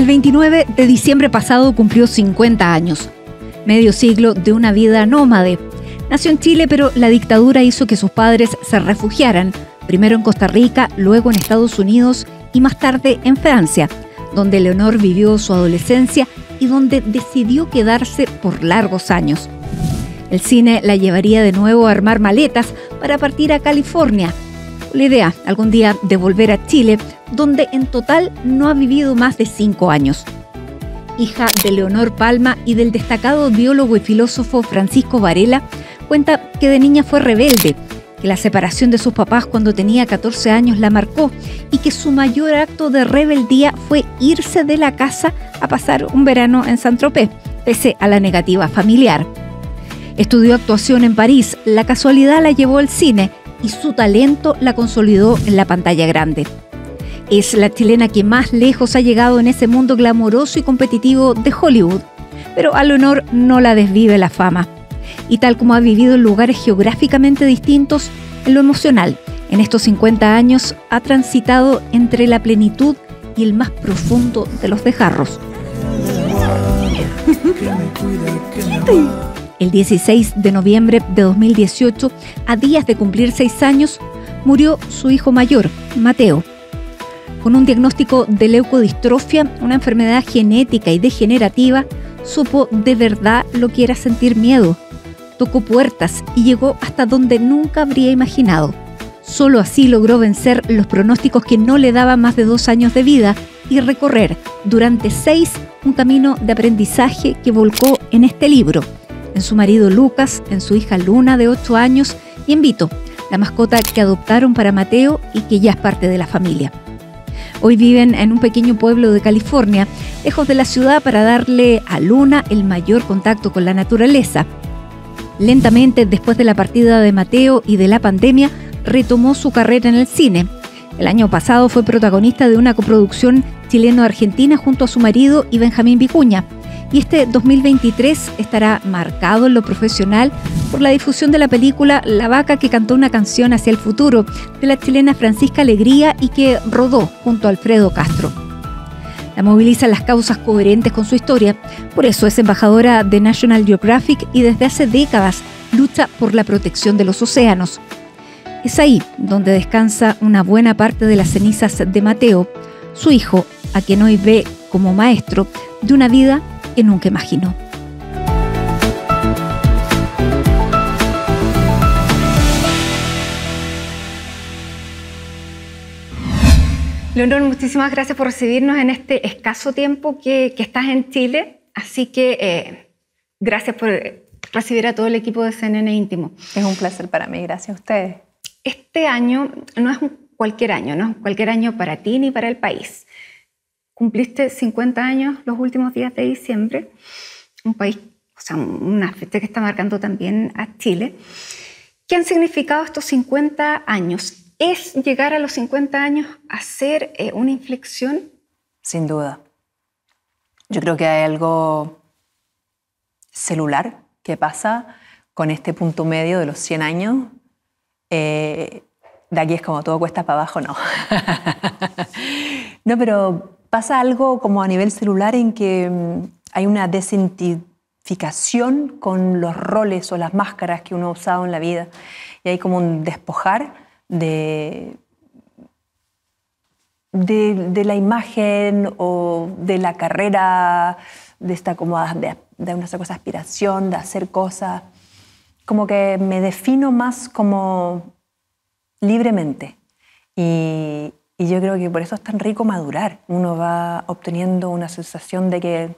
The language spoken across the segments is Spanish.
29 de diciembre pasado cumplió 50 años, medio siglo de una vida nómade. Nació en Chile, pero la dictadura hizo que sus padres se refugiaran, primero en Costa Rica, luego en Estados Unidos y más tarde en Francia, donde Leonor vivió su adolescencia y donde decidió quedarse por largos años. El cine la llevaría de nuevo a armar maletas para partir a California, con la idea algún día de volver a Chile, donde en total no ha vivido más de 5 años. Hija de Leonor Palma y del destacado biólogo y filósofo Francisco Varela, cuenta que de niña fue rebelde, que la separación de sus papás cuando tenía 14 años la marcó y que su mayor acto de rebeldía fue irse de la casa a pasar un verano en Saint-Tropez, pese a la negativa familiar. Estudió actuación en París, la casualidad la llevó al cine y su talento la consolidó en la pantalla grande. Es la chilena que más lejos ha llegado en ese mundo glamoroso y competitivo de Hollywood, pero a Leonor no la desvive la fama. Y tal como ha vivido en lugares geográficamente distintos, en lo emocional, en estos 50 años ha transitado entre la plenitud y el más profundo de los desgarros. El 16 de noviembre de 2018, a días de cumplir 6 años, murió su hijo mayor, Mateo. Con un diagnóstico de leucodistrofia, una enfermedad genética y degenerativa, supo de verdad lo que era sentir miedo. Tocó puertas y llegó hasta donde nunca habría imaginado. Solo así logró vencer los pronósticos que no le daban más de 2 años de vida y recorrer durante 6 un camino de aprendizaje que volcó en este libro, en su marido Lucas, en su hija Luna de 8 años y en Vito, la mascota que adoptaron para Mateo y que ya es parte de la familia. Hoy viven en un pequeño pueblo de California, lejos de la ciudad, para darle a Luna el mayor contacto con la naturaleza. Lentamente, después de la partida de Mateo y de la pandemia, retomó su carrera en el cine. El año pasado fue protagonista de una coproducción chileno-argentina junto a su marido y Benjamín Vicuña. Y este 2023 estará marcado en lo profesional por la difusión de la película La vaca que cantó una canción hacia el futuro, de la chilena Francisca Alegría y que rodó junto a Alfredo Castro. La movilizan las causas coherentes con su historia, por eso es embajadora de National Geographic y desde hace décadas lucha por la protección de los océanos. Es ahí donde descansa una buena parte de las cenizas de Mateo, su hijo, a quien hoy ve como maestro de una vida que nunca imaginó. Leonor, muchísimas gracias por recibirnos en este escaso tiempo que estás en Chile. Así que gracias por recibir a todo el equipo de CNN Íntimo. Es un placer para mí, gracias a ustedes. Este año no es cualquier año, no es cualquier año para ti ni para el país. Cumpliste 50 años los últimos días de diciembre, un país, o sea, una fecha que está marcando también a Chile. ¿Qué han significado estos 50 años? ¿Es llegar a los 50 años a ser una inflexión? Sin duda. Yo creo que hay algo celular que pasa con este punto medio de los 100 años. De aquí es como todo cuesta para abajo, no. No, pero pasa algo como a nivel celular en que hay una desidentificación con los roles o las máscaras que uno ha usado en la vida. Y hay como un despojar de la imagen o de la carrera, de esta como de una cosa aspiración, de hacer cosas. Como que me defino más como libremente. Y yo creo que por eso es tan rico madurar. Uno va obteniendo una sensación de que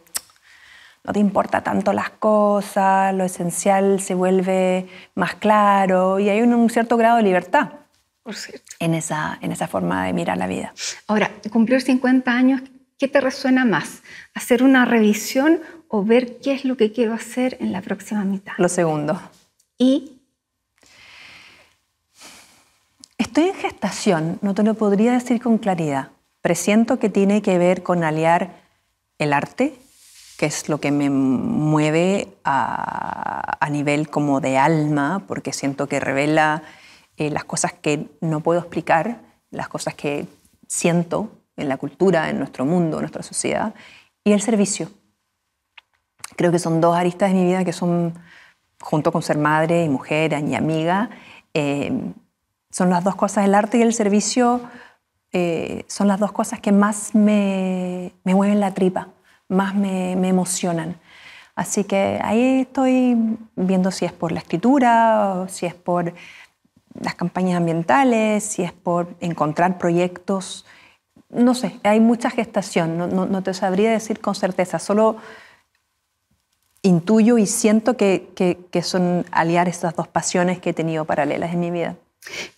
no te importa tanto las cosas, lo esencial se vuelve más claro y hay un cierto grado de libertad en esa forma de mirar la vida. Ahora, cumplir 50 años, ¿qué te resuena más? ¿Hacer una revisión o ver qué es lo que quiero hacer en la próxima mitad? Lo segundo. ¿Y? Estoy en gestación, no te lo podría decir con claridad. Presiento que tiene que ver con aliar el arte, que es lo que me mueve a nivel como de alma, porque siento que revela las cosas que no puedo explicar, las cosas que siento en la cultura, en nuestro mundo, en nuestra sociedad, y el servicio. Creo que son dos aristas de mi vida que son, junto con ser madre y mujer y amiga, son las dos cosas, el arte y el servicio son las dos cosas que más me mueven la tripa, más me emocionan. Así que ahí estoy viendo si es por la escritura, o si es por las campañas ambientales, si es por encontrar proyectos. No sé, hay mucha gestación, no te sabría decir con certeza, solo intuyo y siento que son aliar estas dos pasiones que he tenido paralelas en mi vida.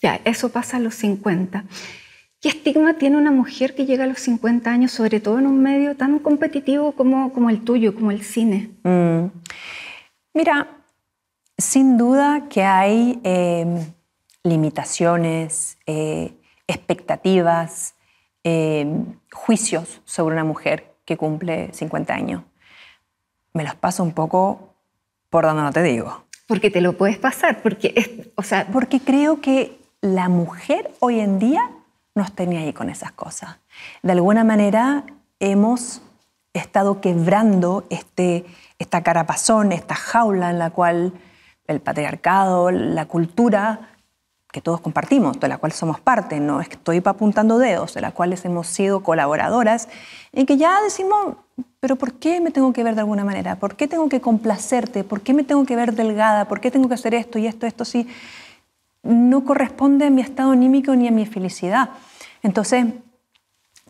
Ya, eso pasa a los 50. ¿Qué estigma tiene una mujer que llega a los 50 años, sobre todo en un medio tan competitivo como el tuyo, como el cine? Mira, sin duda que hay limitaciones, expectativas, juicios sobre una mujer que cumple 50 años. Me los paso un poco por donde no te digo. Porque te lo puedes pasar, porque creo que la mujer hoy en día no está ni ahí con esas cosas. De alguna manera hemos estado quebrando esta carapazón, esta jaula en la cual el patriarcado, la cultura que todos compartimos, de la cual somos parte, no estoy apuntando dedos, de la cual hemos sido colaboradoras, en que ya decimos, pero ¿por qué me tengo que ver de alguna manera? ¿Por qué tengo que complacerte? ¿Por qué me tengo que ver delgada? ¿Por qué tengo que hacer esto y esto si no corresponde a mi estado anímico ni a mi felicidad? Entonces,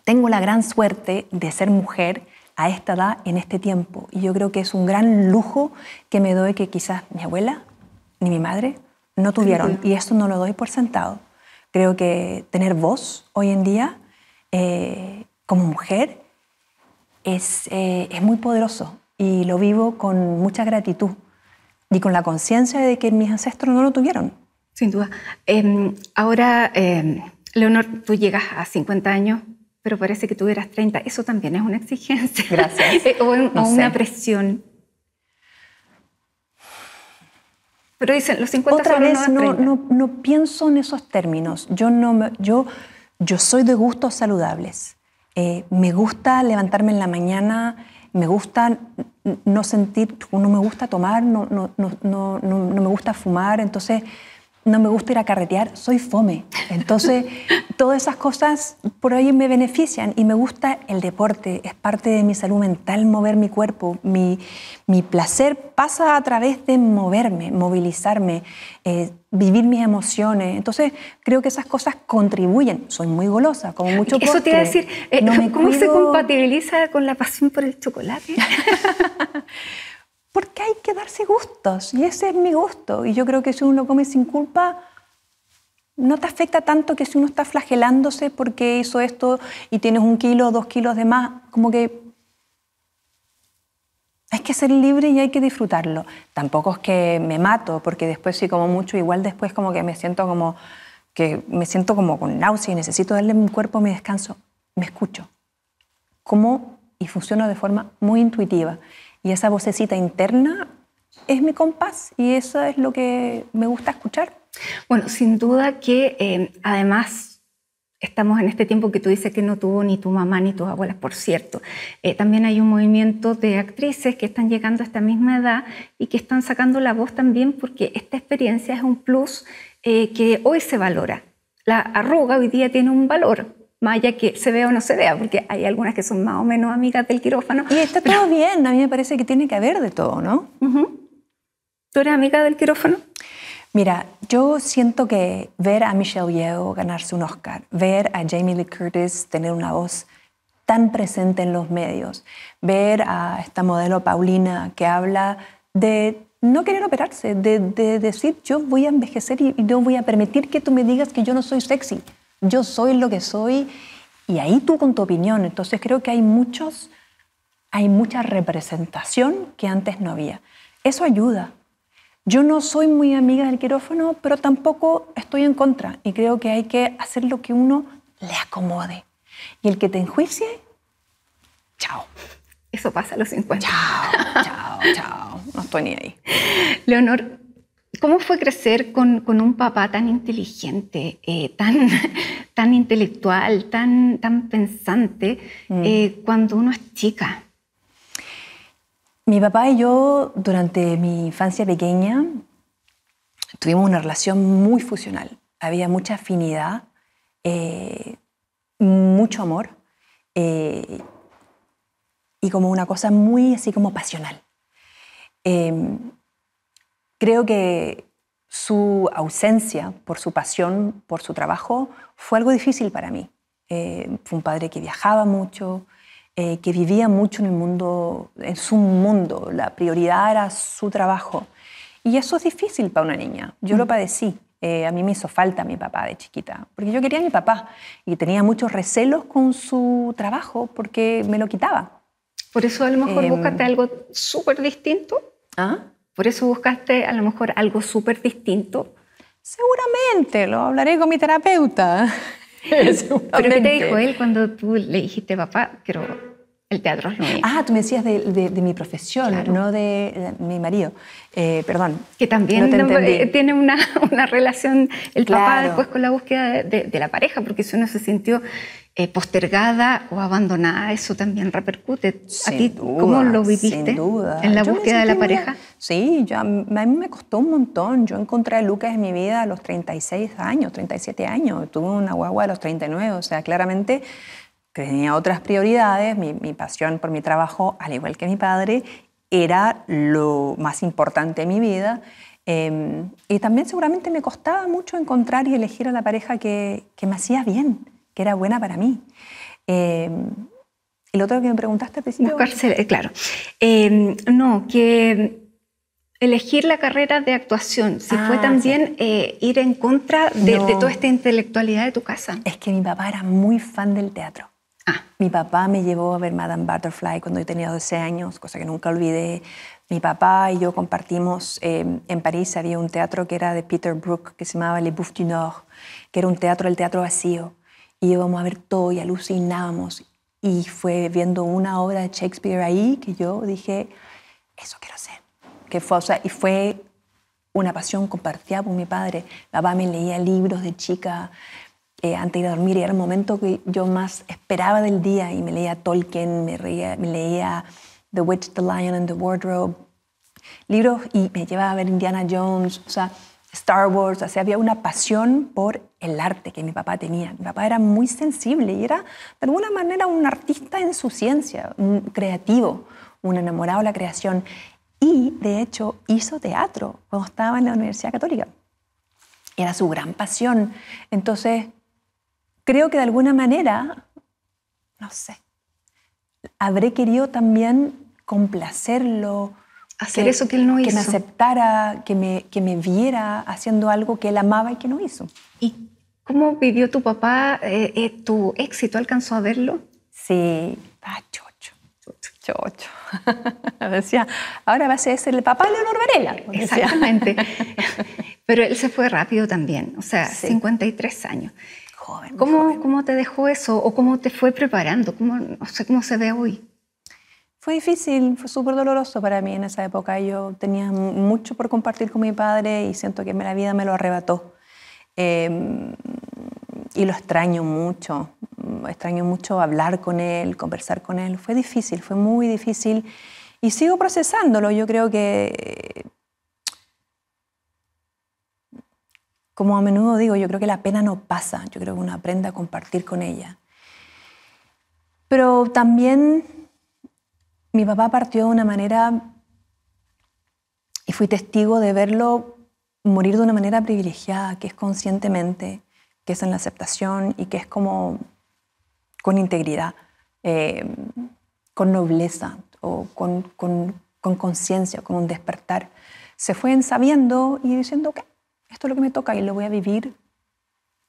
tengo la gran suerte de ser mujer a esta edad, en este tiempo. Y yo creo que es un gran lujo que me doy que quizás mi abuela ni mi madre no tuvieron. Y esto no lo doy por sentado. Creo que tener voz hoy en día como mujer es muy poderoso y lo vivo con mucha gratitud y con la conciencia de que mis ancestros no lo tuvieron. Sin duda. Ahora, Leonor, tú llegas a 50 años, pero parece que tuvieras 30. Eso también es una exigencia. Gracias. o una presión. Pero dicen, los 50 otra solo vez no, no pienso en esos términos. Yo soy de gustos saludables. Me gusta levantarme en la mañana, me gusta no sentir, no me gusta tomar, no me gusta fumar, entonces no me gusta ir a carretear, soy fome. Entonces, todas esas cosas por ahí me benefician y me gusta el deporte, es parte de mi salud mental mover mi cuerpo. Mi placer pasa a través de moverme, movilizarme, vivir mis emociones. Entonces, creo que esas cosas contribuyen. Soy muy golosa, como mucho postre. Eso te iba a decir, ¿cómo se compatibiliza con la pasión por el chocolate? Porque hay que darse gustos, y ese es mi gusto. Y yo creo que si uno lo come sin culpa, no te afecta tanto que si uno está flagelándose porque hizo esto y tienes 1 kilo o 2 kilos de más, como que hay que ser libre y hay que disfrutarlo. Tampoco es que me mato, porque después sí como mucho, igual después como que me siento como con náusea y necesito darle a mi cuerpo mi descanso. Me escucho. Como y funciono de forma muy intuitiva. Y esa vocecita interna es mi compás y eso es lo que me gusta escuchar. Bueno, sin duda que además estamos en este tiempo que tú dices que no tuvo ni tu mamá ni tus abuelas, por cierto. También hay un movimiento de actrices que están llegando a esta misma edad y que están sacando la voz también porque esta experiencia es un plus que hoy se valora. La arruga hoy día tiene un valor, más allá que se vea o no se vea, porque hay algunas que son más o menos amigas del quirófano. Y está todo bien, a mí me parece que tiene que haber de todo, ¿no? ¿Tú eres amiga del quirófano? Mira, yo siento que ver a Michelle Yeoh ganarse un Oscar, ver a Jamie Lee Curtis tener una voz tan presente en los medios, ver a esta modelo Paulina que habla de no querer operarse, de decir yo voy a envejecer y no voy a permitir que tú me digas que yo no soy sexy. Yo soy lo que soy y ahí tú con tu opinión. Entonces creo que hay mucha representación que antes no había. Eso ayuda. Yo no soy muy amiga del quirófano, pero tampoco estoy en contra. Y creo que hay que hacer lo que uno le acomode. Y el que te enjuicie, chao. Eso pasa a los 50. Chao. No estoy ni ahí. Leonor, ¿cómo fue crecer con un papá tan inteligente, tan intelectual, tan pensante, cuando uno es chica? Mi papá y yo, durante mi infancia pequeña, tuvimos una relación muy fusional. Había mucha afinidad, mucho amor y como una cosa muy así como pasional. Creo que su ausencia por su pasión, por su trabajo, fue algo difícil para mí. Fue un padre que viajaba mucho, que vivía mucho en el mundo, en su mundo. La prioridad era su trabajo. Y eso es difícil para una niña. Yo lo padecí. A mí me hizo falta mi papá de chiquita, porque yo quería a mi papá y tenía muchos recelos con su trabajo porque me lo quitaba. Por eso a lo mejor buscaste algo súper distinto. ¿Ah? Por eso buscaste a lo mejor algo súper distinto. Seguramente, lo hablaré con mi terapeuta. ¿Pero qué te dijo él cuando tú le dijiste, papá, quiero el teatro es lo mío? Ah, tú me decías de mi profesión, claro. No de mi marido. Perdón. Que también no tiene una relación el claro. papá después con la búsqueda de la pareja, porque si uno se sintió postergada o abandonada, eso también repercute. Sin ¿A ti duda, cómo lo viviste sin duda. en la búsqueda de la pareja? Sí, a mí me costó un montón. Yo encontré a Lucas en mi vida a los 36 años, 37 años. Tuve una guagua a los 39, o sea, claramente tenía otras prioridades. Mi pasión por mi trabajo, al igual que mi padre, era lo más importante en mi vida. Y también seguramente me costaba mucho encontrar y elegir a la pareja que me hacía bien, que era buena para mí. El otro que me preguntaste al principio... Buscarse, claro. No, que elegir la carrera de actuación, si fue también ir en contra de toda esta intelectualidad de tu casa. Es que mi papá era muy fan del teatro. Mi papá me llevó a ver Madame Butterfly cuando yo tenía 12 años, cosa que nunca olvidé. Mi papá y yo compartimos, en París había un teatro que era de Peter Brook, que se llamaba Le Bouffe du Nord, que era un teatro del teatro vacío. Y íbamos a ver todo y alucinábamos. Y fue viendo una obra de Shakespeare ahí que yo dije, eso quiero hacer. Y fue una pasión compartida por mi padre. Mi papá me leía libros de chica antes de ir a dormir, y era el momento que yo más esperaba del día, y me leía Tolkien, me leía The Witch, The Lion and the Wardrobe, libros, y me llevaba a ver Indiana Jones, o sea, Star Wars. O sea, había una pasión por el arte que mi papá tenía. Mi papá era muy sensible y era de alguna manera un artista en su ciencia, un creativo, un enamorado de la creación, y de hecho hizo teatro cuando estaba en la Universidad Católica. Era su gran pasión. Entonces creo que de alguna manera, no sé, habré querido también complacerlo, hacer eso que él no hizo. Que me aceptara, que me viera haciendo algo que él amaba y que no hizo. ¿Y cómo vivió tu papá tu éxito? ¿Alcanzó a verlo? Sí, estaba chocho. Decía, ahora va a ser el papá de Leonor Varela. Exactamente. Pero él se fue rápido también, o sea, sí. 53 años. Joven, ¿Cómo te dejó eso? ¿O cómo te fue preparando? No sé cómo se ve hoy. Fue difícil, fue súper doloroso para mí en esa época. Yo tenía mucho por compartir con mi padre y siento que la vida me lo arrebató. Y lo extraño mucho. Extraño mucho hablar con él, conversar con él. Fue difícil, fue muy difícil. Y sigo procesándolo. Yo creo que, como a menudo digo, yo creo que la pena no pasa. Yo creo que uno aprende a compartir con ella. Pero también mi papá partió de una manera, y fui testigo de verlo morir de una manera privilegiada, que es conscientemente, que es en la aceptación y que es como con integridad, con nobleza o con conciencia, con un despertar. Se fue sabiendo y diciendo, ok, esto es lo que me toca y lo voy a vivir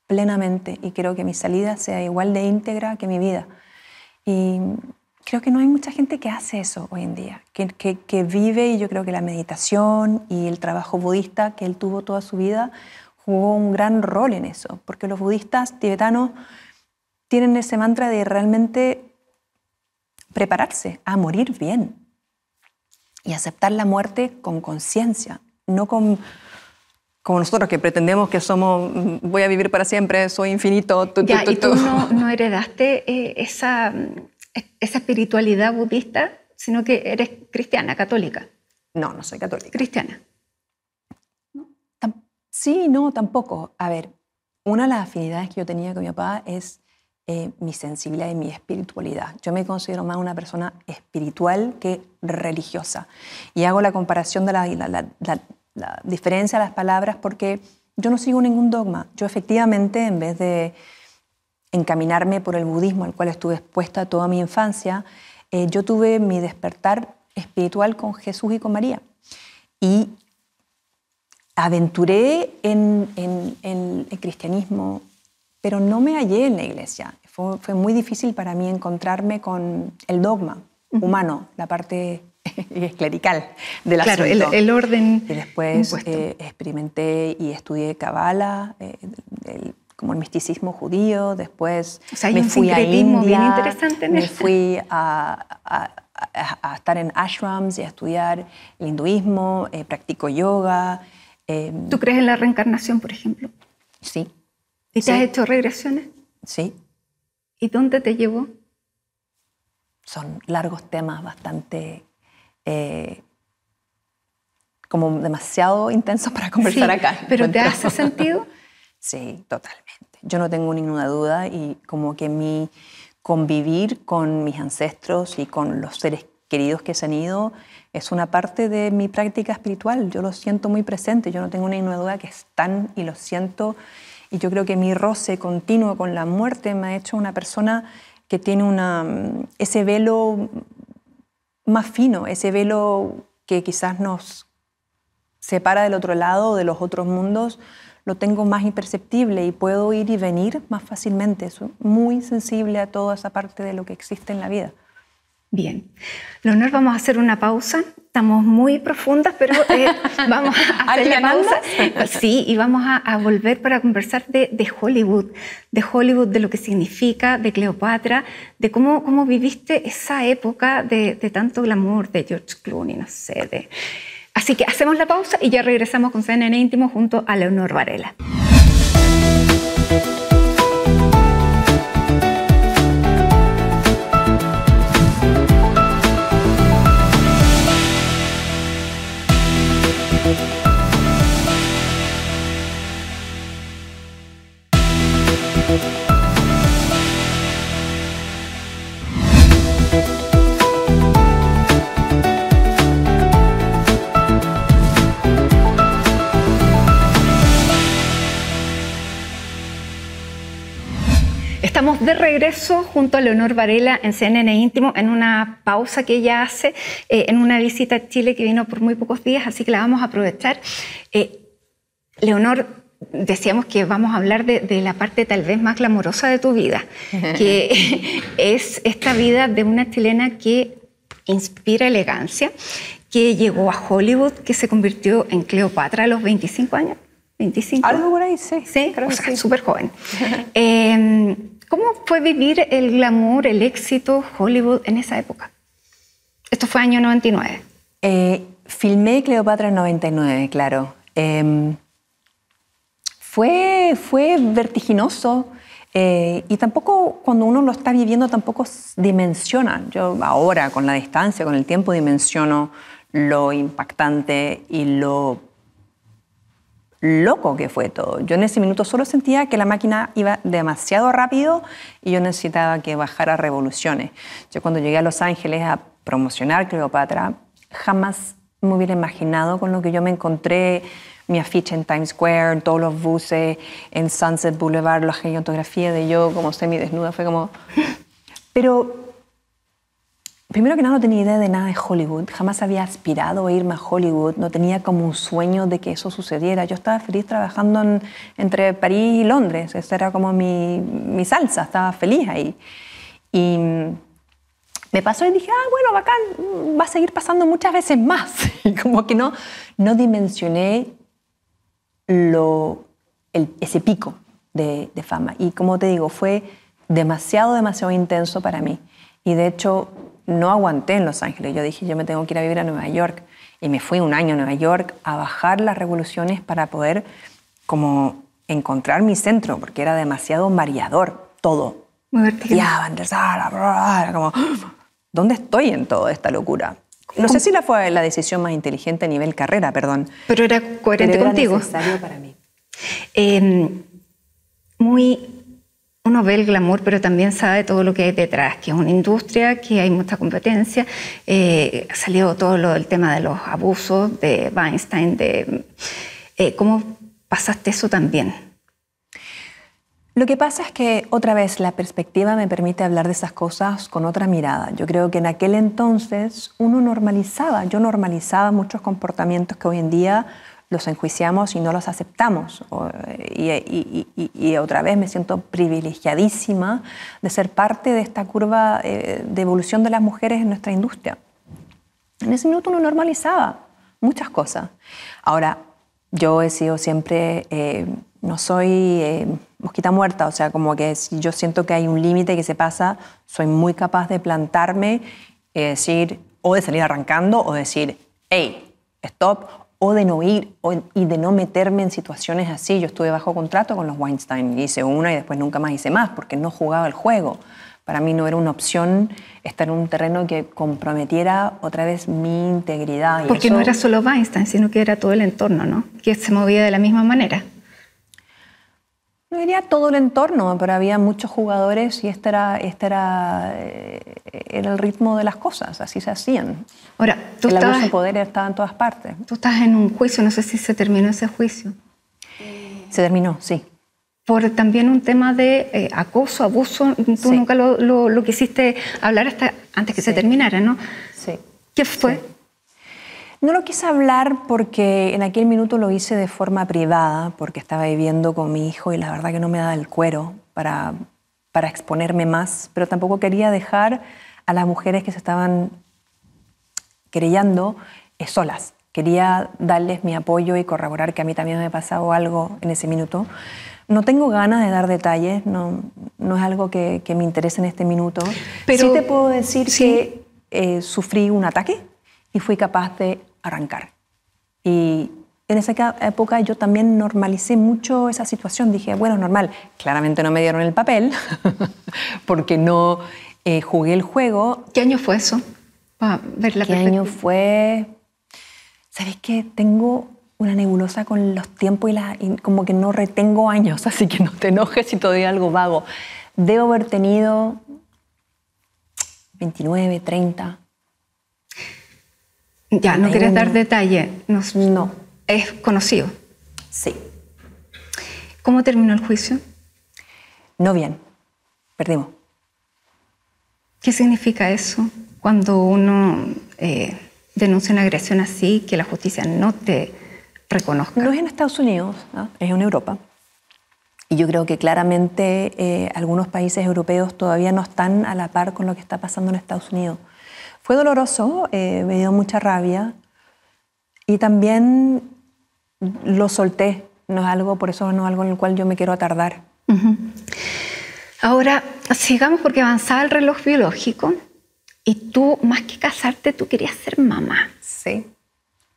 plenamente, y creo que mi salida sea igual de íntegra que mi vida. Y creo que no hay mucha gente que hace eso hoy en día, que vive, y yo creo que la meditación y el trabajo budista que él tuvo toda su vida jugó un gran rol en eso, porque los budistas tibetanos tienen ese mantra de realmente prepararse a morir bien y aceptar la muerte con conciencia, no como nosotros que pretendemos que somos, voy a vivir para siempre, soy infinito. ¿Y tú no heredaste esa espiritualidad budista? sino que eres cristiana, católica. No soy católica. Cristiana. Sí, no, tampoco. A ver, una de las afinidades que yo tenía con mi papá es mi sensibilidad y mi espiritualidad. Yo me considero más una persona espiritual que religiosa. Y hago la comparación de la diferencia de las palabras porque yo no sigo ningún dogma. Yo efectivamente, en vez de encaminarme por el budismo al cual estuve expuesta toda mi infancia, yo tuve mi despertar espiritual con Jesús y con María. Y aventuré en el cristianismo, pero no me hallé en la iglesia. Fue muy difícil para mí encontrarme con el dogma humano, la parte clerical del asunto. Claro, el orden. Y después experimenté y estudié Kabbalah, como el misticismo judío. Después o sea, hay me un fui a India, bien interesante en me fui a estar en ashrams y a estudiar el hinduismo, practico yoga. ¿Tú crees en la reencarnación, por ejemplo? Sí. ¿Y te has hecho regresiones? Sí. ¿Y dónde te llevó? Son largos temas, bastante como demasiado intensos para conversar acá. ¿Pero te hace sentido? Sí, totalmente. Yo no tengo ninguna duda y como que mi convivir con mis ancestros y con los seres queridos que se han ido es una parte de mi práctica espiritual. Yo lo siento muy presente, yo no tengo ninguna duda que están y lo siento. Y yo creo que mi roce continuo con la muerte me ha hecho una persona que tiene ese velo más fino, ese velo que quizás nos separa del otro lado, de los otros mundos, lo tengo más imperceptible y puedo ir y venir más fácilmente. Soy muy sensible a toda esa parte de lo que existe en la vida. Bien. Leonor, vamos a hacer una pausa. Estamos muy profundas, pero vamos a hacer la pausa. Sí, y vamos a volver para conversar de Hollywood, de lo que significa, de Cleopatra, de cómo viviste esa época de tanto glamour, de George Clooney, no sé. Así que hacemos la pausa y ya regresamos con CNN Íntimo junto a Leonor Varela. Estamos de regreso junto a Leonor Varela en CNN Íntimo en una pausa que ella hace en una visita a Chile que vino por muy pocos días, así que la vamos a aprovechar. Leonor, decíamos que vamos a hablar de la parte tal vez más glamorosa de tu vida, que es esta vida de una chilena que inspira elegancia, que llegó a Hollywood, que se convirtió en Cleopatra a los 25 años. 25. Algo por ahí, sí. Sí, creo que sí. Súper joven. ¿Cómo fue vivir el glamour, el éxito, Hollywood en esa época? Esto fue año 99. Filmé Cleopatra en 99, claro. Fue vertiginoso y tampoco, cuando uno lo está viviendo, tampoco dimensiona. Yo ahora, con la distancia, con el tiempo, dimensiono lo impactante y lo loco que fue todo. Yo en ese minuto solo sentía que la máquina iba demasiado rápido y yo necesitaba que bajara revoluciones. Yo cuando llegué a Los Ángeles a promocionar Cleopatra, jamás me hubiera imaginado con lo que yo me encontré, mi afiche en Times Square, en todos los buses, en Sunset Boulevard, la gigantografía de yo como semidesnuda, fue como... Pero primero que nada no tenía idea de nada de Hollywood, jamás había aspirado a irme a Hollywood, no tenía como un sueño de que eso sucediera. Yo estaba feliz trabajando entre París y Londres, esa era como mi salsa, estaba feliz ahí. Y me pasó y dije, bueno, bacán, va a seguir pasando muchas veces más. Y como que no dimensioné ese pico de fama. Y como te digo, fue demasiado intenso para mí. Y de hecho, no aguanté en Los Ángeles. Yo dije, yo me tengo que ir a vivir a Nueva York. Y me fui un año a Nueva York a bajar las revoluciones para poder como encontrar mi centro, porque era demasiado mareador todo. Muy vertiginoso. Como... ¿dónde estoy en toda esta locura? No sé si fue la decisión más inteligente a nivel carrera, perdón. Pero era coherente contigo. Era necesario para mí. Uno ve el glamour, pero también sabe todo lo que hay detrás, que es una industria, que hay mucha competencia. Ha salido todo el tema de los abusos de Weinstein. ¿Cómo pasaste eso también? Lo que pasa es que, otra vez, la perspectiva me permite hablar de esas cosas con otra mirada. Yo creo que en aquel entonces yo normalizaba muchos comportamientos que hoy en día los enjuiciamos y no los aceptamos. Y otra vez me siento privilegiadísima de ser parte de esta curva de evolución de las mujeres en nuestra industria. En ese minuto uno normalizaba muchas cosas. Ahora, yo he sido siempre, no soy mosquita muerta, o sea, como que si yo siento que hay un límite que se pasa, soy muy capaz de plantarme y decir, o de salir arrancando, o decir, hey, stop, o de no ir y de no meterme en situaciones así. Yo estuve bajo contrato con los Weinstein, hice una y después nunca más hice más porque no jugaba el juego. Para mí no era una opción estar en un terreno que comprometiera otra vez mi integridad. Porque no era solo Weinstein, sino que era todo el entorno, ¿no? Que se movía de la misma manera. No diría todo el entorno, pero había muchos jugadores y este era el ritmo de las cosas, así se hacían. Ahora, el abuso de poder estaba en todas partes. Tú estás en un juicio, no sé si se terminó ese juicio. Se terminó, sí. Por también un tema de acoso, abuso, tú sí. nunca lo quisiste hablar hasta antes que se terminara, ¿no? Sí. ¿Qué fue? Sí. No lo quise hablar porque en aquel minuto lo hice de forma privada, porque estaba viviendo con mi hijo y la verdad que no me daba el cuero para exponerme más, pero tampoco quería dejar a las mujeres que se estaban querellando solas. Quería darles mi apoyo y corroborar que a mí también me pasaba algo en ese minuto. No tengo ganas de dar detalles, no es algo que me interese en este minuto. Pero sí te puedo decir que sufrí un ataque y fui capaz de arrancar. Y en esa época yo también normalicé mucho esa situación. Dije, bueno, es normal. Claramente no me dieron el papel porque no jugué el juego. ¿Qué año fue eso? Para ver la perspectiva. ¿Qué año fue? ¿Sabes qué? Tengo una nebulosa con los tiempos y como que no retengo años, así que no te enojes si todavía algo vago. Debo haber tenido 29, 30. Ya, no quieres dar detalle. No. ¿Es conocido? Sí. ¿Cómo terminó el juicio? No bien. Perdimos. ¿Qué significa eso cuando uno denuncia una agresión así, que la justicia no te reconozca? No es en Estados Unidos, ¿no? Es en Europa. Y yo creo que claramente algunos países europeos todavía no están a la par con lo que está pasando en Estados Unidos. Fue doloroso, me dio mucha rabia y también lo solté. No es algo, por eso no es algo en el cual yo me quiero atardar. Uh-huh. Ahora, sigamos porque avanzaba el reloj biológico y tú, más que casarte, tú querías ser mamá. Sí.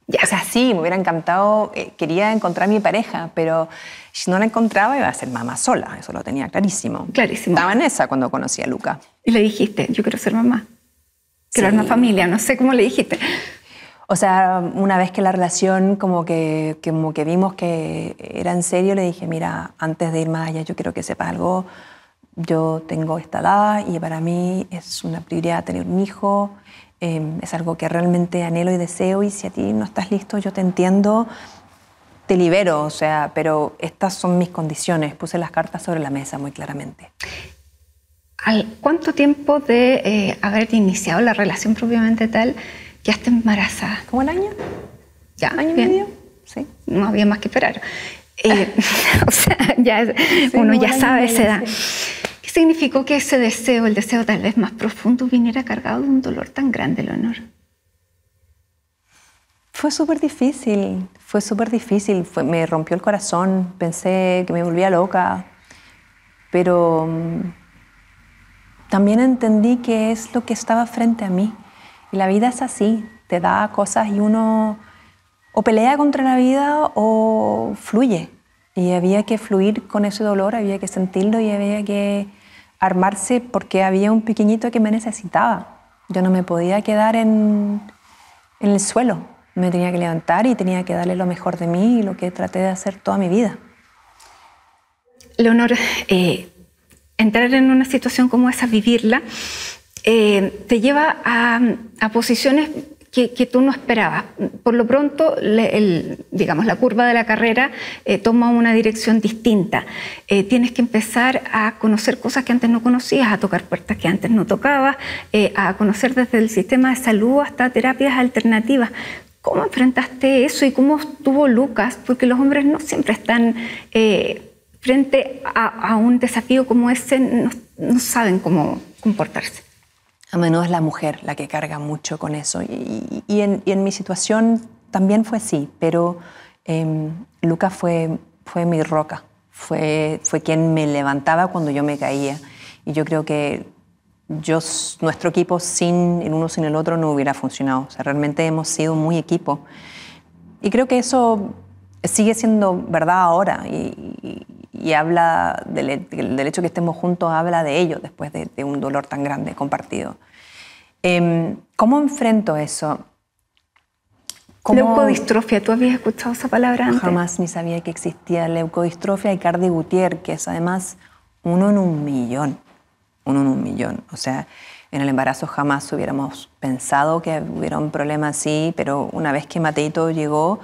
Ya. O sea, sí, me hubiera encantado, quería encontrar a mi pareja, pero si no la encontraba iba a ser mamá sola, eso lo tenía clarísimo. Clarísimo. Estaba en esa cuando conocí a Luca. Y le dijiste, yo quiero ser mamá. Crear una familia, no sé cómo le dijiste. O sea, una vez que la relación como que vimos que era en serio, le dije, mira, antes de ir más allá, yo quiero que sepas algo. Yo tengo esta edad y para mí es una prioridad tener un hijo. Es algo que realmente anhelo y deseo y si a ti no estás listo, yo te entiendo, te libero, o sea, pero estas son mis condiciones. Puse las cartas sobre la mesa muy claramente. ¿Cuánto tiempo de haber iniciado la relación propiamente tal quedaste embarazada? ¿Como el año? Ya, ¿Año y bien. medio? Sí. No había más que esperar. O sea, ya, sí, uno ya sabe esa edad. Sí. ¿Qué significó que ese deseo, el deseo tal vez más profundo, viniera cargado de un dolor tan grande, Leonor? Fue súper difícil, me rompió el corazón, pensé que me volvía loca, pero también entendí que es lo que estaba frente a mí. Y la vida es así, te da cosas y uno o pelea contra la vida o fluye. Y había que fluir con ese dolor, había que sentirlo y había que armarse porque había un pequeñito que me necesitaba. Yo no me podía quedar en el suelo. Me tenía que levantar y tenía que darle lo mejor de mí y lo que traté de hacer toda mi vida. Leonor, entrar en una situación como esa, vivirla, te lleva a posiciones que tú no esperabas. Por lo pronto, digamos, la curva de la carrera toma una dirección distinta. Tienes que empezar a conocer cosas que antes no conocías, a tocar puertas que antes no tocabas, a conocer desde el sistema de salud hasta terapias alternativas. ¿Cómo enfrentaste eso y cómo estuvo Lucas? Porque los hombres no siempre están frente a un desafío como ese, no saben cómo comportarse. A menudo es la mujer la que carga mucho con eso. Y en mi situación también fue así, pero Lucas fue mi roca, fue quien me levantaba cuando yo me caía. Y yo creo que nuestro equipo sin el uno sin el otro no hubiera funcionado. O sea, realmente hemos sido muy equipo. Y creo que eso sigue siendo verdad ahora. Y habla del hecho que estemos juntos, habla de ello después de un dolor tan grande compartido. ¿Cómo enfrento eso? Leucodistrofia, ¿tú habías escuchado esa palabra antes? Jamás ni sabía que existía leucodistrofia y Cardi Gutiérrez, que es además 1 en 1 millón. 1 en 1 millón. O sea, en el embarazo jamás hubiéramos pensado que hubiera un problema así, pero una vez que Mateito llegó,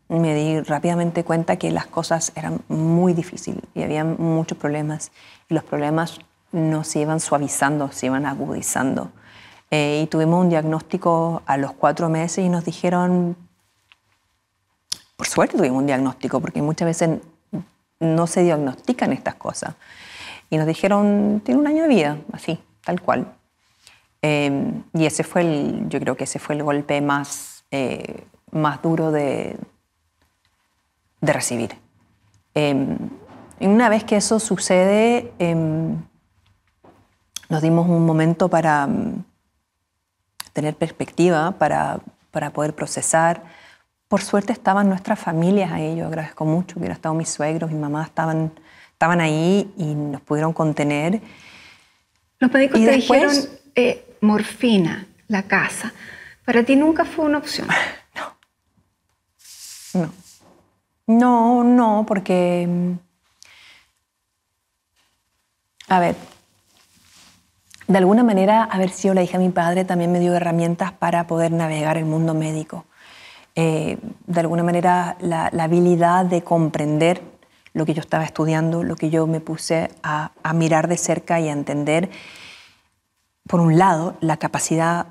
me di rápidamente cuenta que las cosas eran muy difíciles y había muchos problemas. Y los problemas no se iban suavizando, se iban agudizando. Y tuvimos un diagnóstico a los 4 meses y nos dijeron, por suerte tuvimos un diagnóstico, porque muchas veces no se diagnostican estas cosas. Y nos dijeron, tiene 1 año de vida, así, tal cual. Y ese fue yo creo que ese fue el golpe más duro de recibir. Y una vez que eso sucede, nos dimos un momento para tener perspectiva, para poder procesar. Por suerte estaban nuestras familias ahí, yo agradezco mucho, hubiera estado mis suegros, mi mamá, estaban ahí y nos pudieron contener. Los médicos te dijeron morfina, la casa. ¿Para ti nunca fue una opción? No, porque... A ver, de alguna manera haber sido la hija de mi padre también me dio herramientas para poder navegar el mundo médico. De alguna manera la habilidad de comprender lo que yo estaba estudiando, lo que yo me puse a mirar de cerca y a entender, por un lado, la capacidad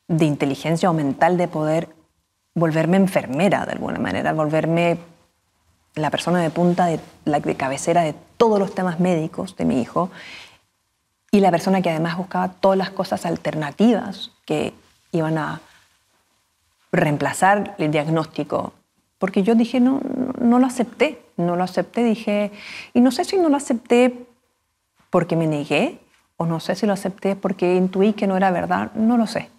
de inteligencia o mental de poder volverme enfermera de alguna manera, volverme la persona de punta, de cabecera de todos los temas médicos de mi hijo y la persona que además buscaba todas las cosas alternativas que iban a reemplazar el diagnóstico. Porque yo dije, no lo acepté, dije, y no sé si no lo acepté porque me negué o no sé si lo acepté porque intuí que no era verdad, no lo sé.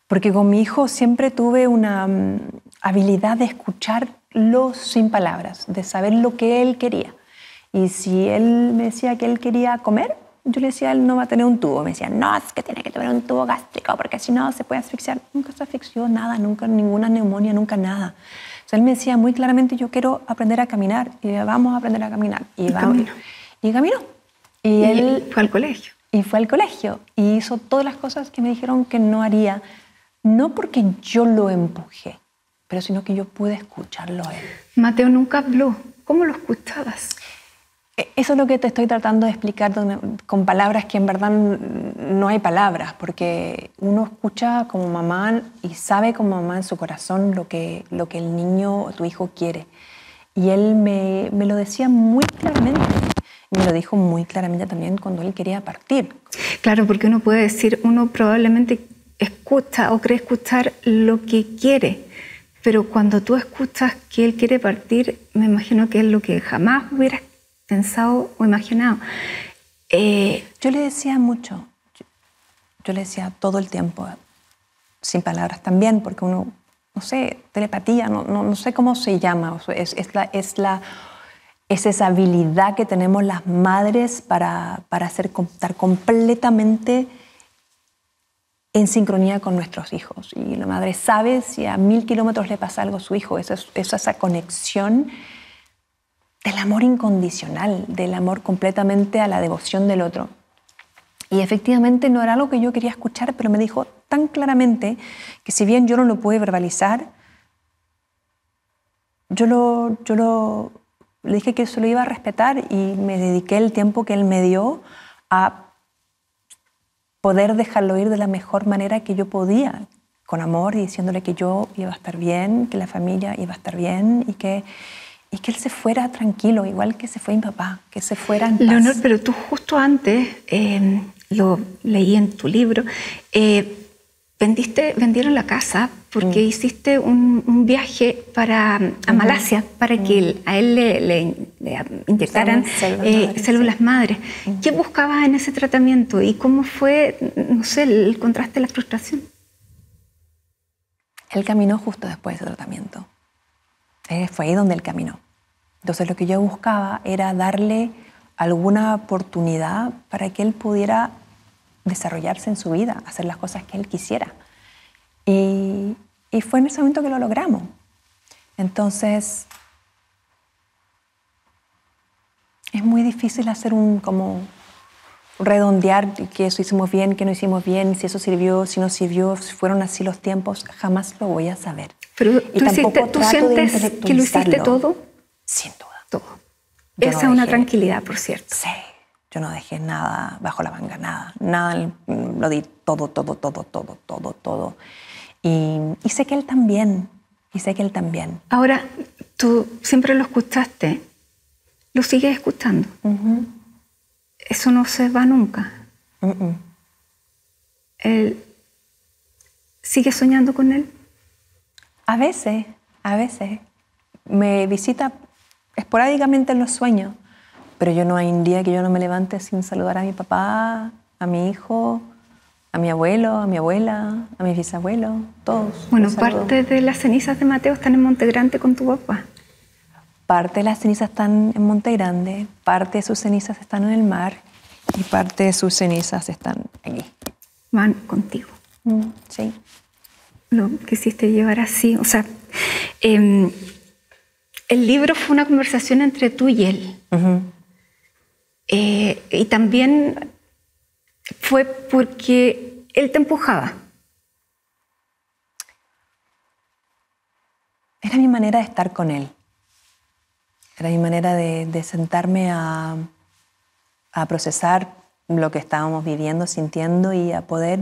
Porque con mi hijo siempre tuve una habilidad de escucharlo sin palabras, de saber lo que él quería. Y si él me decía que él quería comer, yo le decía, él no va a tener un tubo. Me decía, no, es que tiene que tener un tubo gástrico porque si no se puede asfixiar. Nunca se asfixió, nada, nunca ninguna neumonía, nunca nada. Entonces él me decía muy claramente, yo quiero aprender a caminar. Y vamos a aprender a caminar. Y caminó. Y él fue al colegio. Y fue al colegio. Y hizo todas las cosas que me dijeron que no haría. No porque yo lo empujé, pero sino que yo pude escucharlo a él. Mateo nunca habló. ¿Cómo lo escuchabas? Eso es lo que te estoy tratando de explicar con palabras que en verdad no hay palabras, porque uno escucha como mamá y sabe como mamá en su corazón lo que el niño o tu hijo quiere. Y él me lo decía muy claramente. Me lo dijo muy claramente también cuando él quería partir. Claro, porque uno puede decir, uno probablemente escucha o cree escuchar lo que quiere, pero cuando tú escuchas que él quiere partir, me imagino que es lo que jamás hubieras pensado o imaginado. Yo le decía mucho, yo le decía todo el tiempo, sin palabras también, porque uno, no sé, telepatía, no sé cómo se llama, es esa habilidad que tenemos las madres para estar completamente en sincronía con nuestros hijos. Y la madre sabe si a 1000 kilómetros le pasa algo a su hijo. Eso es esa conexión del amor incondicional, del amor completamente a la devoción del otro. Y efectivamente no era algo que yo quería escuchar, pero me dijo tan claramente que si bien yo no lo pude verbalizar, le dije que eso lo iba a respetar y me dediqué el tiempo que él me dio a poder dejarlo ir de la mejor manera que yo podía, con amor y diciéndole que yo iba a estar bien, que la familia iba a estar bien y que él se fuera tranquilo, igual que se fue mi papá, que se fuera en paz. Leonor, pero tú justo antes, lo leí en tu libro, vendieron la casa porque hiciste un viaje a Malasia para que a él le inyectaran células madres. ¿Qué buscabas en ese tratamiento y cómo fue, no sé, el contraste, la frustración? Él caminó justo después de ese tratamiento. Fue ahí donde él caminó. Entonces lo que yo buscaba era darle alguna oportunidad para que él pudiera desarrollarse en su vida, hacer las cosas que él quisiera. Y fue en ese momento que lo logramos. Entonces, es muy difícil hacer como redondear que eso hicimos bien, que no hicimos bien, si eso sirvió, si no sirvió, si fueron así los tiempos, jamás lo voy a saber. Pero ¿tú sientes que lo hiciste todo? Sin duda. Todo. Esa es una tranquilidad, por cierto. Sí. Yo no dejé nada bajo la manga, nada, lo di todo. Y sé que él también, Ahora, tú siempre lo escuchaste, lo sigues escuchando. Eso no se va nunca. ¿Él sigue soñando con él? A veces. Me visita esporádicamente en los sueños. Pero yo no hay un día que yo no me levante sin saludar a mi papá, a mi hijo, a mi abuelo, a mi abuela, a mis bisabuelos, todos. Bueno, parte de las cenizas de Mateo están en Monte Grande con tu papá. Parte de las cenizas están en Monte Grande, parte de sus cenizas están en el mar y parte de sus cenizas están aquí. Van contigo. Sí. Lo quisiste llevar así. O sea, el libro fue una conversación entre tú y él. Y también fue porque él te empujaba. Era mi manera de estar con él. Era mi manera de sentarme a procesar lo que estábamos viviendo, sintiendo y a poder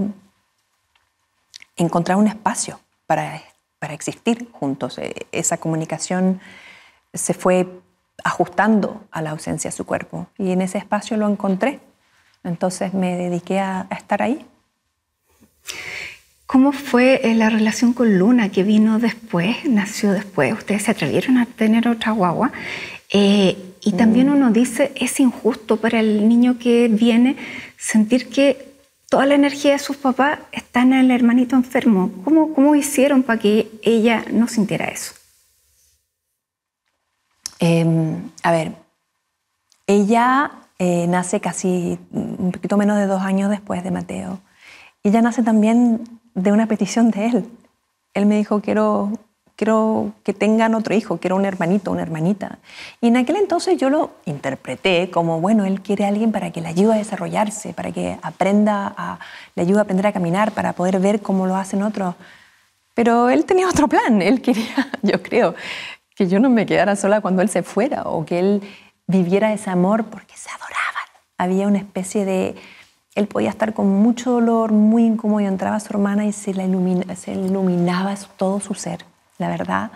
encontrar un espacio para existir juntos. Esa comunicación se fue ajustando a la ausencia de su cuerpo y en ese espacio lo encontré. Entonces me dediqué a estar ahí. ¿Cómo fue la relación con Luna, que vino después, nació después? Ustedes se atrevieron a tener otra guagua. Y también uno dice, es injusto para el niño que viene sentir que toda la energía de sus papás está en el hermanito enfermo. ¿Cómo hicieron para que ella no sintiera eso? A ver, ella nace casi un poquito menos de 2 años después de Mateo. Ella nace también de una petición de él. Él me dijo, quiero que tengan otro hijo, quiero un hermanito, una hermanita. Y en aquel entonces yo lo interpreté como, bueno, él quiere a alguien para que le ayude a desarrollarse, para que le ayude a aprender a caminar, para poder ver cómo lo hacen otros. Pero él tenía otro plan. Él quería, yo creo, que yo no me quedara sola cuando él se fuera o que él viviera ese amor porque se adoraban. Había una especie de... Él podía estar con mucho dolor, muy incómodo, y entraba a su hermana y se le iluminaba todo su ser, la verdad.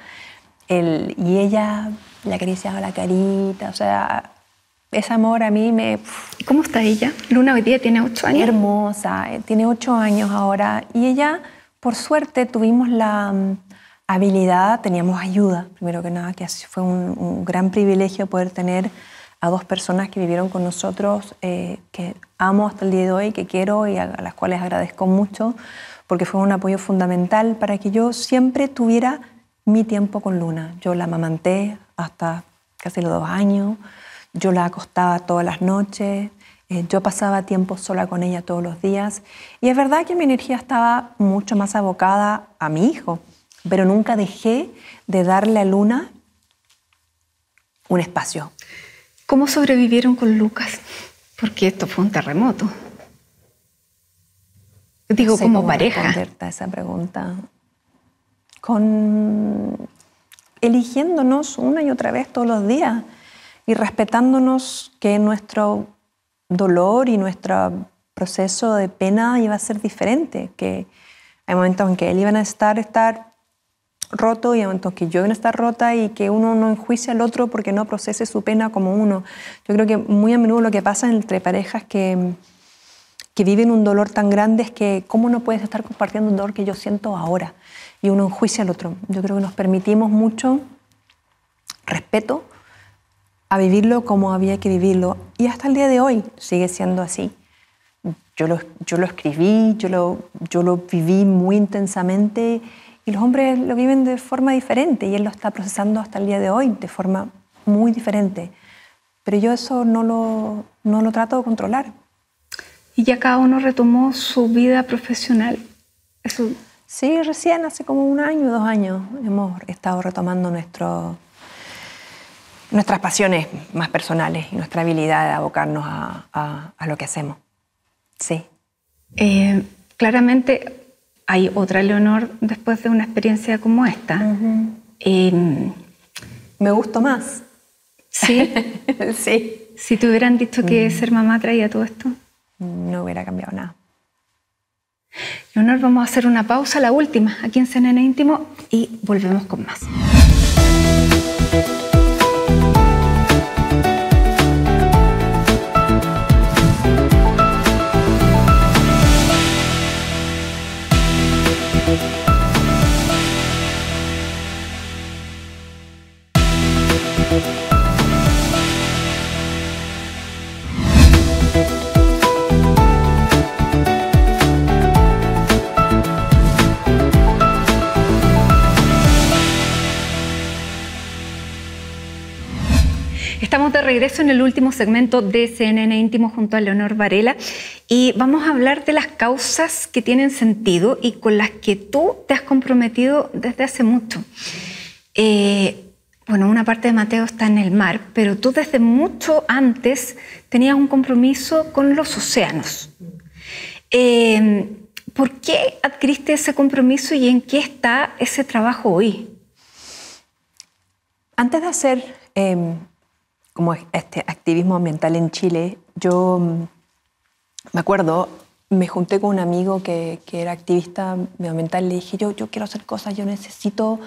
Y ella le acariciaba la carita, o sea, ese amor a mí me... ¿Cómo está ella? Luna hoy día tiene 8 años. Hermosa, tiene 8 años ahora. Y ella, por suerte, tuvimos la habilidad, teníamos ayuda, primero que nada, que fue un gran privilegio poder tener a 2 personas que vivieron con nosotros, que amo hasta el día de hoy, que quiero y a las cuales agradezco mucho, porque fue un apoyo fundamental para que yo siempre tuviera mi tiempo con Luna. Yo la amamanté hasta casi los 2 años, yo la acostaba todas las noches, Yo pasaba tiempo sola con ella todos los días y es verdad que mi energía estaba mucho más abocada a mi hijo, pero nunca dejé de darle a Luna un espacio. ¿Cómo sobrevivieron con Lucas? Porque esto fue un terremoto. Digo, No sé como cómo pareja. responderte a esa pregunta. Eligiéndonos una y otra vez todos los días y respetándonos que nuestro dolor y nuestro proceso de pena iba a ser diferente, que hay momentos en que él iba a estar roto y hay momentos que yo iba a estar rota y que uno no enjuicia al otro porque no procese su pena como uno. Yo creo que muy a menudo lo que pasa entre parejas que viven un dolor tan grande es que cómo no puedes estar compartiendo un dolor que yo siento ahora y uno enjuicia al otro. Yo creo que nos permitimos mucho respeto a vivirlo como había que vivirlo y hasta el día de hoy sigue siendo así. Yo lo escribí, yo lo viví muy intensamente y los hombres lo viven de forma diferente y él lo está procesando hasta el día de hoy de forma muy diferente. Pero yo eso no lo trato de controlar. Y ya cada uno retomó su vida profesional. Eso... Sí, recién hace como 1 año, 2 años hemos estado retomando nuestras pasiones más personales y nuestra habilidad de abocarnos a lo que hacemos. Sí. Claramente hay otra Leonor después de una experiencia como esta. Uh-huh. Me gustó más. ¿Sí? Sí. Si te hubieran dicho que ser mamá traía todo esto. No hubiera cambiado nada. Leonor, vamos a hacer una pausa, la última, aquí en CNN Íntimo, y volvemos con más. Estamos de regreso en el último segmento de CNN Íntimo junto a Leonor Varela y vamos a hablar de las causas que tienen sentido y con las que tú te has comprometido desde hace mucho. Bueno, una parte de Mateo está en el mar, pero tú desde mucho antes tenías un compromiso con los océanos. ¿Por qué adquiriste ese compromiso y en qué está ese trabajo hoy? Antes de hacer como este activismo ambiental en Chile, yo me acuerdo, me junté con un amigo que era activista medioambiental y le dije, yo quiero hacer cosas, yo necesito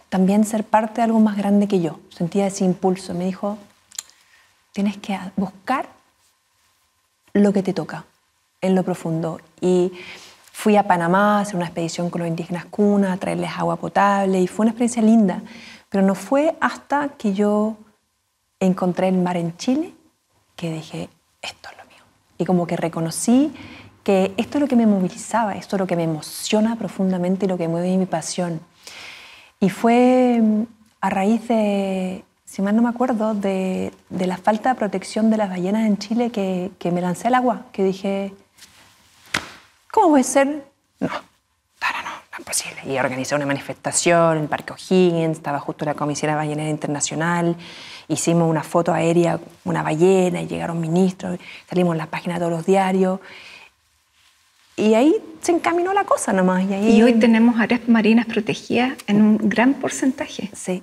también ser parte de algo más grande que yo. Sentía ese impulso. Me dijo, tienes que buscar lo que te toca en lo profundo. Y fui a Panamá a hacer una expedición con los indígenas Kuna, a traerles agua potable y fue una experiencia linda. Pero no fue hasta que yo encontré el mar en Chile que dije, esto es lo mío. Y como que reconocí que esto es lo que me movilizaba, esto es lo que me emociona profundamente y lo que mueve mi pasión. Y fue a raíz de, si mal no me acuerdo, de la falta de protección de las ballenas en Chile que me lancé al agua, que dije, ¿cómo puede ser? No es posible. Y organizé una manifestación en el Parque O'Higgins, estaba justo la Comisión Ballenera Internacional, hicimos una foto aérea, una ballena, y llegaron ministros, salimos en las páginas de todos los diarios. Y ahí se encaminó la cosa nomás. Y hoy tenemos áreas marinas protegidas en un gran porcentaje. Sí.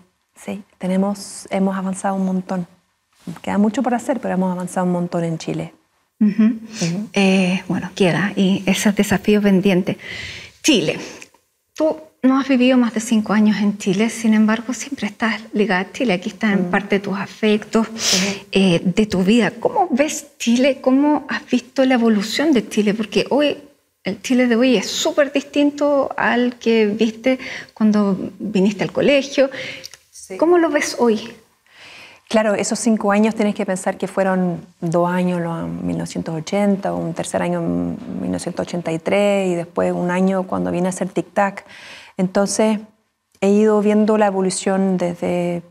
Hemos avanzado un montón. Queda mucho por hacer, pero hemos avanzado un montón en Chile. Bueno, queda, y esos desafíos pendientes. Chile. Tú no has vivido más de 5 años en Chile, sin embargo, siempre estás ligada a Chile. Aquí están parte de tus afectos, de tu vida. ¿Cómo ves Chile? ¿Cómo has visto la evolución de Chile? Porque hoy, el Chile de hoy es súper distinto al que viste cuando viniste al colegio. Sí. ¿Cómo lo ves hoy? Claro, esos 5 años tienes que pensar que fueron 2 años en 1980, un tercer año en 1983 y después 1 año cuando vine a hacer Tic Tac. Entonces he ido viendo la evolución desde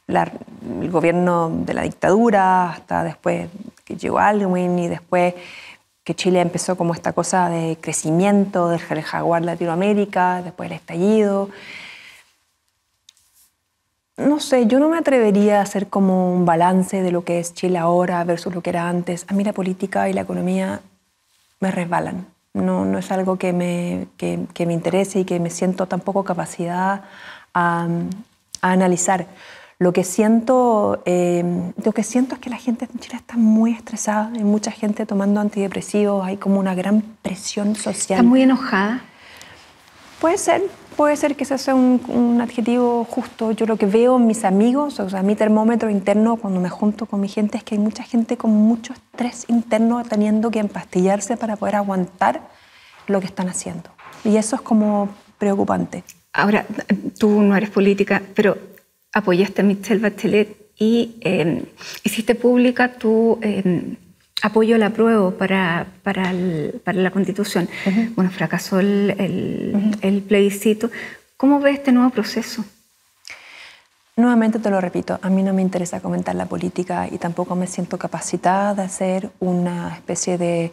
el gobierno de la dictadura hasta después que llegó Alwin y después que Chile empezó como esta cosa de crecimiento del jaguar Latinoamérica, después el estallido. No sé, yo no me atrevería a hacer como un balance de lo que es Chile ahora versus lo que era antes. A mí la política y la economía me resbalan. No es algo que me interese y que me siento tampoco capacidad a analizar. Lo que siento es que la gente en Chile está muy estresada. Hay mucha gente tomando antidepresivos. Hay como una gran presión social. ¿Está muy enojada? Puede ser que ese sea un adjetivo justo. Yo lo que veo en mis amigos, o sea, mi termómetro interno cuando me junto con mi gente es que hay mucha gente con mucho estrés interno teniendo que empastillarse para poder aguantar lo que están haciendo. Y eso es como preocupante. Ahora, tú no eres política, pero apoyaste a Michelle Bachelet y hiciste pública tu apoyo al apruebo para la Constitución. Uh-huh. Bueno, fracasó el plebiscito. ¿Cómo ves este nuevo proceso? Nuevamente te lo repito, a mí no me interesa comentar la política y tampoco me siento capacitada de hacer una especie de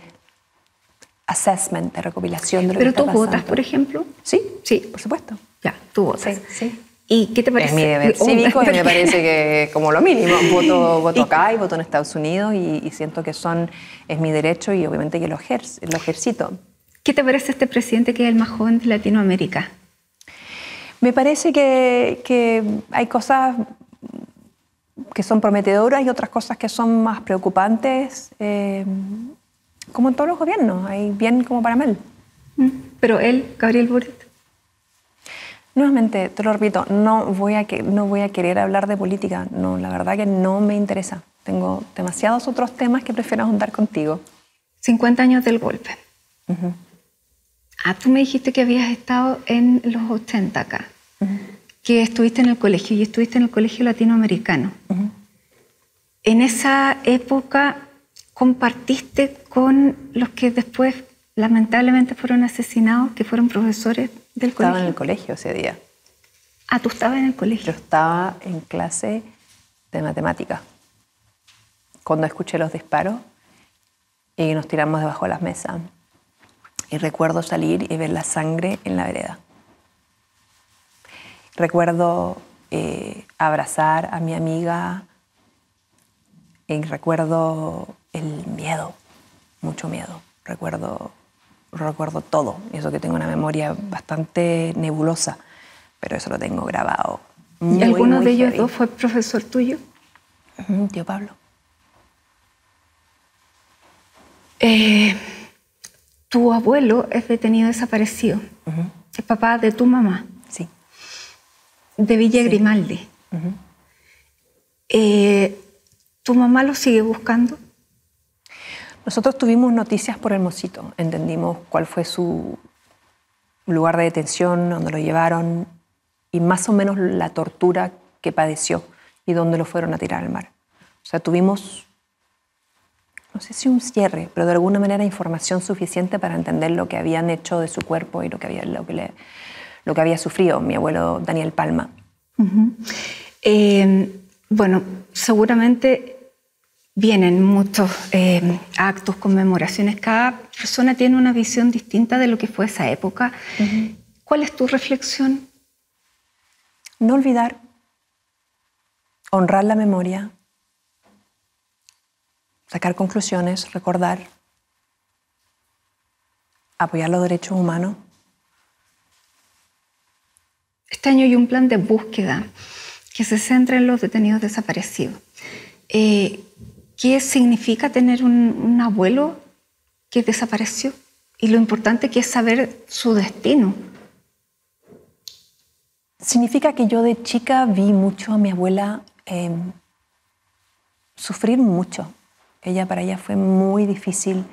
assessment, de recopilación de lo que está pasando. ¿Pero tú votas, por ejemplo? Sí, sí, por supuesto. Ya, tú votas. Sí. ¿Y qué te parece? Es mi deber cívico y me parece que como lo mínimo. Voto acá y voto en Estados Unidos y siento que es mi derecho y obviamente que lo ejercito. ¿Qué te parece este presidente que es el más joven de Latinoamérica? Me parece que hay cosas que son prometedoras y otras cosas que son más preocupantes, como en todos los gobiernos, hay bien como para mal. Pero él, Gabriel Boric. Nuevamente, te lo repito, no voy a querer hablar de política. No, la verdad que no me interesa. Tengo demasiados otros temas que prefiero juntar contigo. 50 años del golpe. Uh-huh. Tú me dijiste que habías estado en los 80 acá, uh-huh, que estuviste en el colegio y estuviste en el colegio latinoamericano. Uh-huh. En esa época compartiste con los que después lamentablemente fueron asesinados, que fueron profesores del colegio. Estaba en el colegio ese día. ¿Tú estabas en el colegio? Yo estaba en clase de matemática cuando escuché los disparos y nos tiramos debajo de las mesas. Y recuerdo salir y ver la sangre en la vereda. Recuerdo abrazar a mi amiga y recuerdo el miedo, mucho miedo. Recuerdo todo. Y eso que tengo una memoria bastante nebulosa, pero eso lo tengo grabado. ¿Y alguno de ellos dos fue profesor tuyo? Tío Pablo. Tu abuelo es detenido desaparecido. Uh-huh. Es papá de tu mamá. Sí. De Villa Grimaldi. Uh-huh. ¿Tu mamá lo sigue buscando? Nosotros tuvimos noticias por Hermosito. Entendimos cuál fue su lugar de detención, dónde lo llevaron y más o menos la tortura que padeció y dónde lo fueron a tirar al mar. O sea, tuvimos, no sé si un cierre, pero de alguna manera información suficiente para entender lo que habían hecho de su cuerpo y lo que había sufrido mi abuelo Daniel Palma. Uh-huh. Bueno, seguramente vienen muchos actos, conmemoraciones. Cada persona tiene una visión distinta de lo que fue esa época. Uh-huh. ¿Cuál es tu reflexión? No olvidar, honrar la memoria, sacar conclusiones, recordar, apoyar los derechos humanos. Este año hay un plan de búsqueda que se centra en los detenidos desaparecidos. ¿Qué significa tener un abuelo que desapareció? Y lo importante que es saber su destino. Significa que yo de chica vi mucho a mi abuela sufrir mucho. Para ella fue muy difícil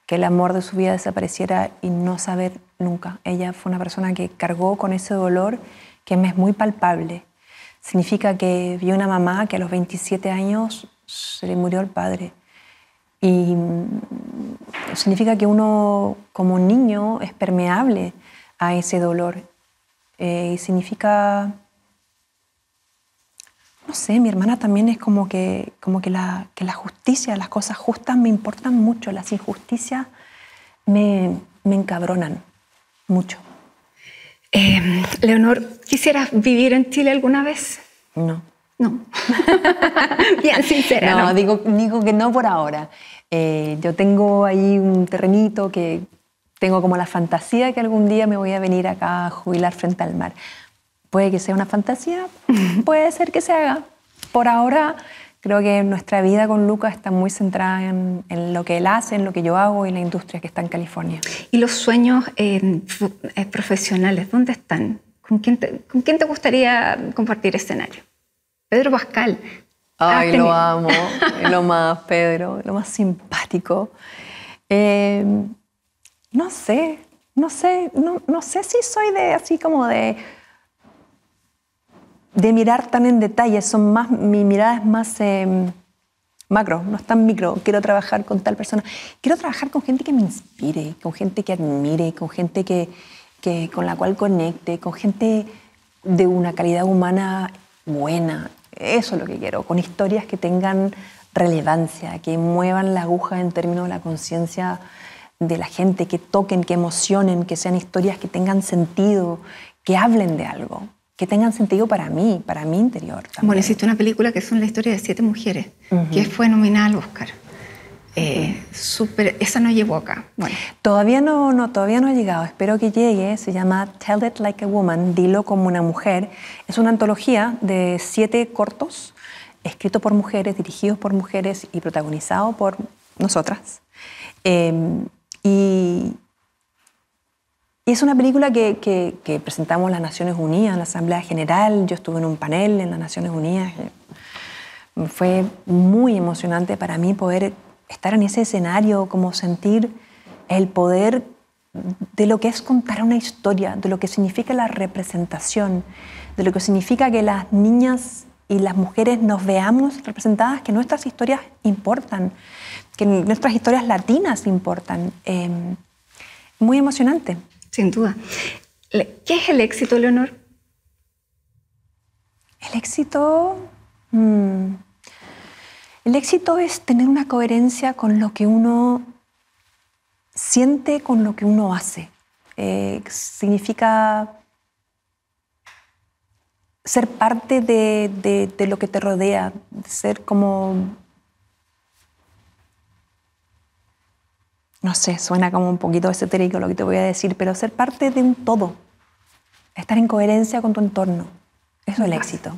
que el amor de su vida desapareciera y no saber nunca. Ella fue una persona que cargó con ese dolor que me es muy palpable. Significa que vi una mamá que a los 27 años se le murió el padre. Y significa que uno como niño es permeable a ese dolor. Y significa no sé, mi hermana también es como que la justicia, las cosas justas me importan mucho. Las injusticias me encabronan mucho. Leonor, ¿quisieras vivir en Chile alguna vez? No. No. Bien sincera, No, ¿no? digo que no por ahora. Yo tengo ahí un terrenito que tengo como la fantasía que algún día me voy a venir acá a jubilar frente al mar. Puede que sea una fantasía, puede ser que se haga. Por ahora, creo que nuestra vida con Lucas está muy centrada en lo que él hace, en lo que yo hago y en la industria que está en California. ¿Y los sueños profesionales, dónde están? ¿Con quién te gustaría compartir escenario? Pedro Pascal. Ay, lo amo, es lo más, Pedro, lo más simpático. No sé si soy de así como de mirar tan en detalle. Mi mirada es más macro, no es tan micro. Quiero trabajar con tal persona. Quiero trabajar con gente que me inspire, con gente que admire, con gente con la cual conecte, con gente de una calidad humana buena. Eso es lo que quiero, con historias que tengan relevancia, que muevan la aguja en términos de la conciencia de la gente, que toquen, que emocionen, que sean historias que tengan sentido, que hablen de algo, que tengan sentido para mí, para mi interior también. Bueno, existe una película que es la historia de 7 mujeres, que fue nominada al Oscar. Esa no llegó acá. Bueno. Todavía no ha llegado. Espero que llegue. Se llama Tell It Like a Woman, Dilo como una mujer. Es una antología de 7 cortos, escritos por mujeres, dirigidos por mujeres y protagonizados por nosotras. Y es una película que presentamos en las Naciones Unidas, en la Asamblea General. Yo estuve en un panel en las Naciones Unidas. Fue muy emocionante para mí poder estar en ese escenario, como sentir el poder de lo que es contar una historia, de lo que significa la representación, de lo que significa que las niñas y las mujeres nos veamos representadas, que nuestras historias importan, que nuestras historias latinas importan. Muy emocionante. Sin duda. ¿Qué es el éxito, Leonor? El éxito... El éxito es tener una coherencia con lo que uno siente, con lo que uno hace. Significa ser parte de lo que te rodea, ser como... No sé, suena como un poquito esotérico lo que te voy a decir, pero ser parte de un todo. Estar en coherencia con tu entorno. Eso es el éxito.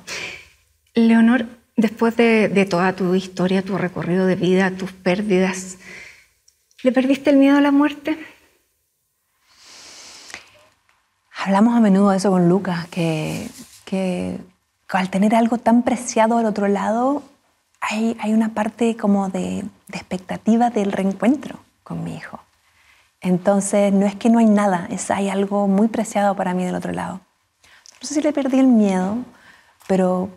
Leonor, después de toda tu historia, tu recorrido de vida, tus pérdidas, ¿le perdiste el miedo a la muerte? Hablamos a menudo de eso con Lucas, que al tener algo tan preciado al otro lado, hay una parte como de expectativa del reencuentro con mi hijo. Entonces, no es que no hay nada, hay algo muy preciado para mí del otro lado. No sé si le perdí el miedo, pero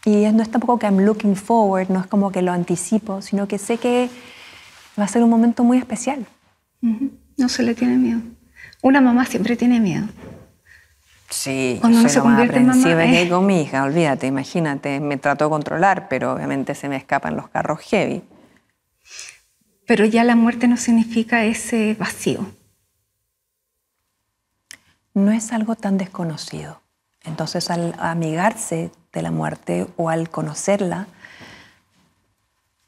y no es tampoco que I'm looking forward, no es como que lo anticipo, sino que sé que va a ser un momento muy especial. No se le tiene miedo. Una mamá siempre tiene miedo. Sí, cuando yo soy lo más aprensiva mamá, que hay con mi hija, olvídate, imagínate, me trato de controlar, pero obviamente se me escapan los carros heavy. Pero ya la muerte no significa ese vacío. No es algo tan desconocido. Entonces, al amigarse de la muerte o al conocerla,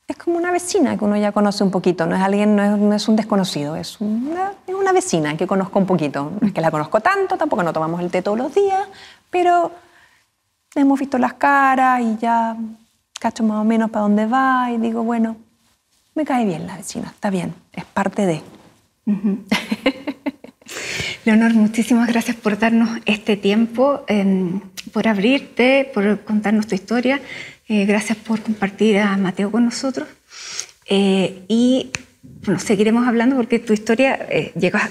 es como una vecina que uno ya conoce un poquito. No es alguien, no es un desconocido, es una vecina que conozco un poquito. No es que la conozco tanto, tampoco no tomamos el té todos los días, pero hemos visto las caras y ya cacho más o menos para dónde va y digo, bueno, me cae bien la vecina, está bien, es parte de... Leonor, muchísimas gracias por darnos este tiempo, por abrirte, por contarnos tu historia. Gracias por compartir a Mateo con nosotros. Y bueno, seguiremos hablando porque tu historia llega a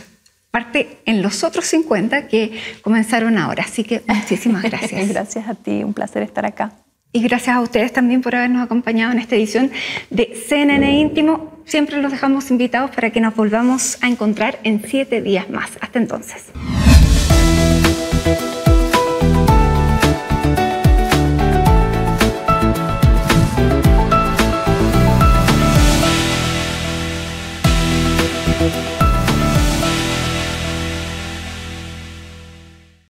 parte en los otros 50 que comenzaron ahora. Así que muchísimas gracias. Gracias a ti, un placer estar acá. Y gracias a ustedes también por habernos acompañado en esta edición de CNN Íntimo. Siempre los dejamos invitados para que nos volvamos a encontrar en 7 días más. Hasta entonces. Chao.